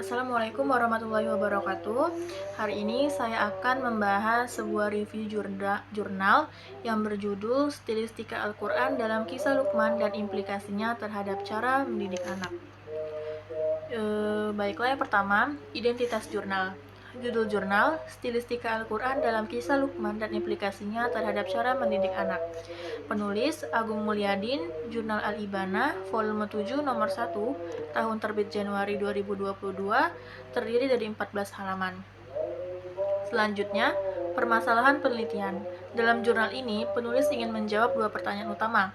Assalamualaikum warahmatullahi wabarakatuh. Hari ini saya akan membahas sebuah review jurnal yang berjudul Stilistika Al-Quran dalam Kisah Luqman dan Implikasinya Terhadap Cara Mendidik Anak. Baiklah, yang pertama, identitas jurnal. Judul jurnal, Stilistika Al-Quran dalam Kisah Luqman dan Implikasinya Terhadap Cara Mendidik Anak. Penulis Agung Mulyadin, Jurnal Al-Ibana, volume 7 nomor 1, tahun terbit Januari 2022, terdiri dari 14 halaman. Selanjutnya, permasalahan penelitian. Dalam jurnal ini, penulis ingin menjawab dua pertanyaan utama.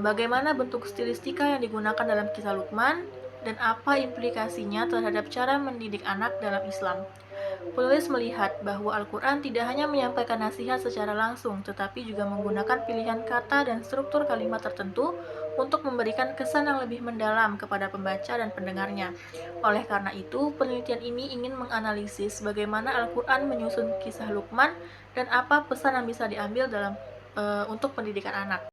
Bagaimana bentuk stilistika yang digunakan dalam kisah Luqman, dan apa implikasinya terhadap cara mendidik anak dalam Islam. Penulis melihat bahwa Al-Quran tidak hanya menyampaikan nasihat secara langsung, tetapi juga menggunakan pilihan kata dan struktur kalimat tertentu untuk memberikan kesan yang lebih mendalam kepada pembaca dan pendengarnya. Oleh karena itu, penelitian ini ingin menganalisis bagaimana Al-Quran menyusun kisah Luqman dan apa pesan yang bisa diambil untuk pendidikan anak.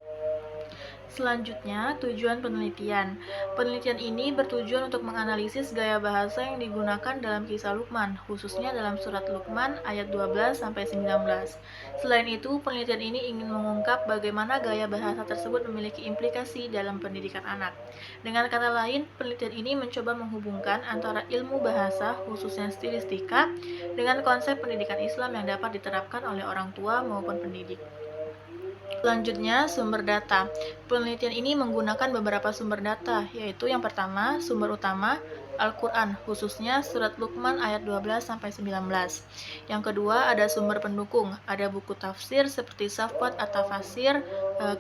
Selanjutnya, tujuan penelitian. Penelitian ini bertujuan untuk menganalisis gaya bahasa yang digunakan dalam kisah Luqman, khususnya dalam surat Luqman ayat 12-19. Selain itu, penelitian ini ingin mengungkap bagaimana gaya bahasa tersebut memiliki implikasi dalam pendidikan anak. Dengan kata lain, penelitian ini mencoba menghubungkan antara ilmu bahasa, khususnya stilistika, dengan konsep pendidikan Islam yang dapat diterapkan oleh orang tua maupun pendidik. Selanjutnya, sumber data. Penelitian ini menggunakan beberapa sumber data, yaitu yang pertama, sumber utama, Al-Quran, khususnya surat Luqman ayat 12-19. Yang kedua, ada sumber pendukung, ada buku tafsir seperti Safwat At-Tafasir,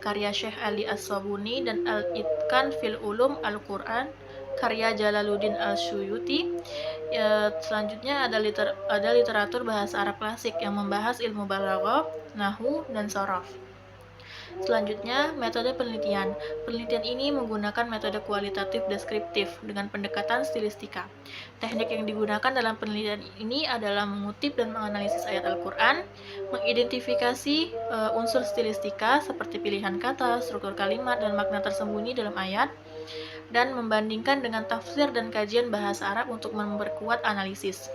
karya Syekh Ali As-Sabuni, dan Al-Itqan fil Ulum Al-Quran, karya Jalaluddin Al-Suyuti. Selanjutnya ada literatur bahasa Arab klasik yang membahas ilmu balaghah, nahwu, dan sorof. Selanjutnya, metode penelitian. Penelitian ini menggunakan metode kualitatif deskriptif dengan pendekatan stilistika. Teknik yang digunakan dalam penelitian ini adalah mengutip dan menganalisis ayat Al-Quran, mengidentifikasi unsur stilistika seperti pilihan kata, struktur kalimat, dan makna tersembunyi dalam ayat, dan membandingkan dengan tafsir dan kajian bahasa Arab untuk memperkuat analisis.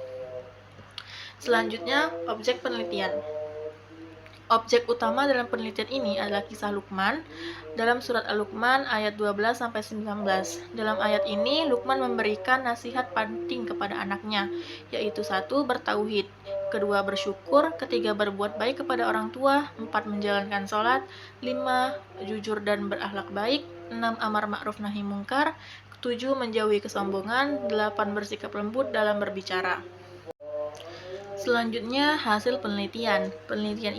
Selanjutnya, objek penelitian. Objek utama dalam penelitian ini adalah kisah Luqman dalam surat Al-Luqman ayat 12-19. Dalam ayat ini, Luqman memberikan nasihat penting kepada anaknya, yaitu 1. Bertauhid, 2. Bersyukur, 3. Berbuat baik kepada orang tua, 4. Menjalankan sholat, 5. Jujur dan berakhlak baik, 6. Amar ma'ruf nahi mungkar, 7. Menjauhi kesombongan, 8. Bersikap lembut dalam berbicara. Selanjutnya, hasil penelitian. Penelitian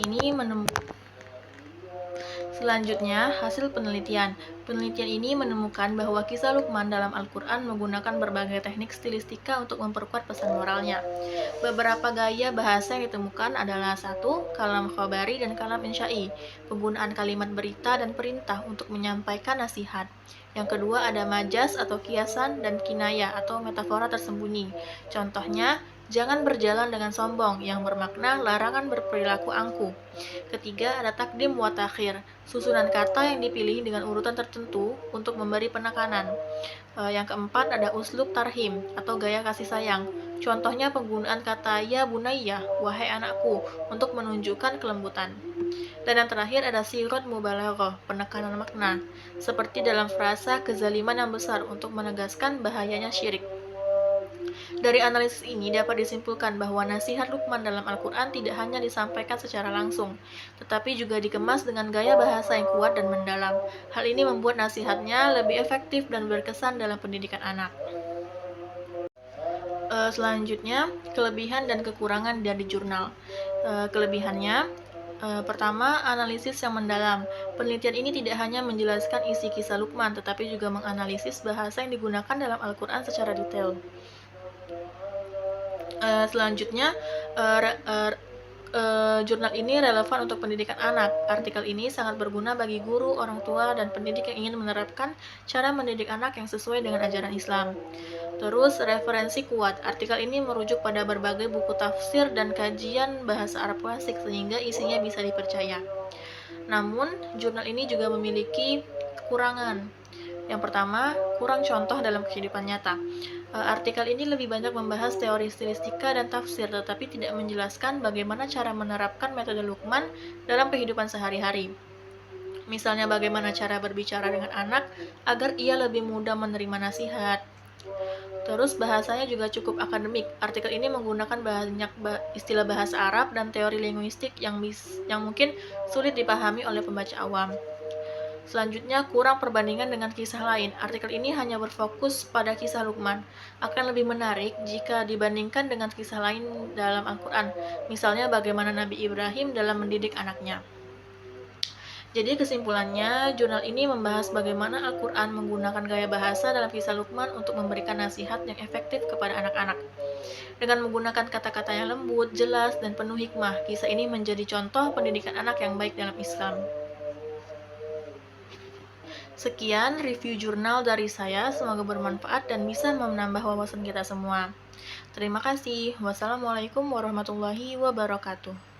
ini menemukan bahwa kisah Luqman dalam Al-Quran menggunakan berbagai teknik stilistika untuk memperkuat pesan moralnya. Beberapa gaya bahasa yang ditemukan adalah 1. Kalam khabari dan kalam insya'i, penggunaan kalimat berita dan perintah untuk menyampaikan nasihat. Yang kedua ada majas atau kiasan dan kinaya atau metafora tersembunyi. Contohnya, jangan berjalan dengan sombong, yang bermakna larangan berperilaku angkuh. Ketiga, ada takdim wa takhir, susunan kata yang dipilih dengan urutan tertentu untuk memberi penekanan. Yang keempat, ada uslub tarhim atau gaya kasih sayang. Contohnya penggunaan kata ya bunayya, wahai anakku, untuk menunjukkan kelembutan. Dan yang terakhir ada sirot mubalaghah, penekanan makna, seperti dalam frasa kezaliman yang besar untuk menegaskan bahayanya syirik. Dari analisis ini dapat disimpulkan bahwa nasihat Luqman dalam Al-Quran tidak hanya disampaikan secara langsung, tetapi juga dikemas dengan gaya bahasa yang kuat dan mendalam. Hal ini membuat nasihatnya lebih efektif dan berkesan dalam pendidikan anak. Selanjutnya, kelebihan dan kekurangan dari jurnal. Kelebihannya, pertama, analisis yang mendalam. Penelitian ini tidak hanya menjelaskan isi kisah Luqman, tetapi juga menganalisis bahasa yang digunakan dalam Al-Quran secara detail. Selanjutnya, jurnal ini relevan untuk pendidikan anak. Artikel ini sangat berguna bagi guru, orang tua, dan pendidik yang ingin menerapkan cara mendidik anak yang sesuai dengan ajaran Islam. Terus, referensi kuat. Artikel ini merujuk pada berbagai buku tafsir dan kajian bahasa Arab klasik sehingga isinya bisa dipercaya. Namun, jurnal ini juga memiliki kekurangan. Yang pertama, kurang contoh dalam kehidupan nyata. Artikel ini lebih banyak membahas teori stilistika dan tafsir, tetapi tidak menjelaskan bagaimana cara menerapkan metode Luqman dalam kehidupan sehari-hari. Misalnya bagaimana cara berbicara dengan anak agar ia lebih mudah menerima nasihat. Terus bahasanya juga cukup akademik. Artikel ini menggunakan banyak istilah bahasa Arab dan teori linguistik yang mungkin sulit dipahami oleh pembaca awam. Selanjutnya, kurang perbandingan dengan kisah lain. Artikel ini hanya berfokus pada kisah Luqman. Akan lebih menarik jika dibandingkan dengan kisah lain dalam Al-Quran. Misalnya bagaimana Nabi Ibrahim dalam mendidik anaknya. Jadi kesimpulannya, jurnal ini membahas bagaimana Al-Quran menggunakan gaya bahasa dalam kisah Luqman untuk memberikan nasihat yang efektif kepada anak-anak. Dengan menggunakan kata-kata yang lembut, jelas, dan penuh hikmah, kisah ini menjadi contoh pendidikan anak yang baik dalam Islam. Sekian review jurnal dari saya, semoga bermanfaat dan bisa menambah wawasan kita semua. Terima kasih. Wassalamualaikum warahmatullahi wabarakatuh.